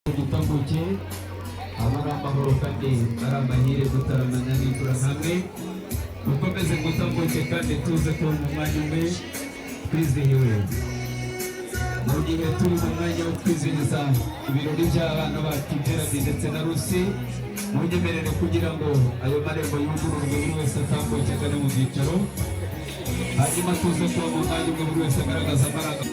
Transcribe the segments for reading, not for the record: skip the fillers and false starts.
Gitambuke amara amahoro kandi ari amahire gutaramana n'imvura hamwe dukomeze gutambuke kandi tuze ko mu mwanya umwe twizihiwe mu gihe turi mu mwanya wo kwizihiza ibirori by'abana bacu Gerard ndetse na Rusi munyemerere kugira ngo ayo marembo yugururwe buri wese atambuke agane mu byicaro hanyuma tuze ko mu mwanya umwe buri wese agaragaza amaraga.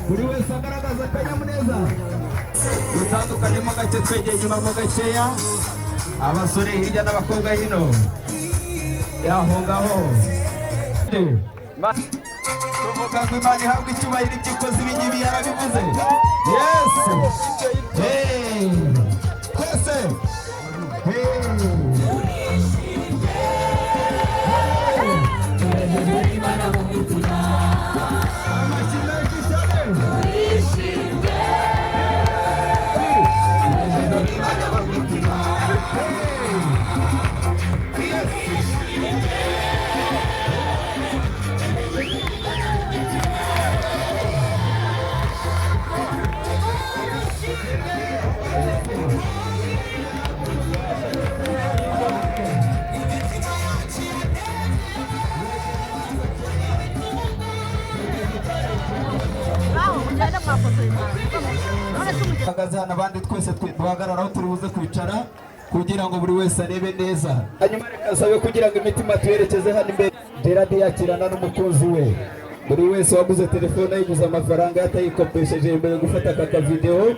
Buri wese agaragaza akanyamuneza dutandukanyemo gake twegeye inyuma mo gakeya abasore hirya n'abakobwa hino yaho ngaho tuvuga ngo Imana ihabwe icyubahiro ibyo ikoze ibi ngibi yarabivuze. Yes, hey twese hano abandi twese duhagararaho turi buze kwicara kugira ngo buri wese arebe neza. Hanyuma reka sabe kugira ngo imitima tuyerekeze hano imbere. Gerard yakirana n'umukunzi we. Buri wese waguze telefone yiguze amafaranga yatayikopesheje imbere gufata aka video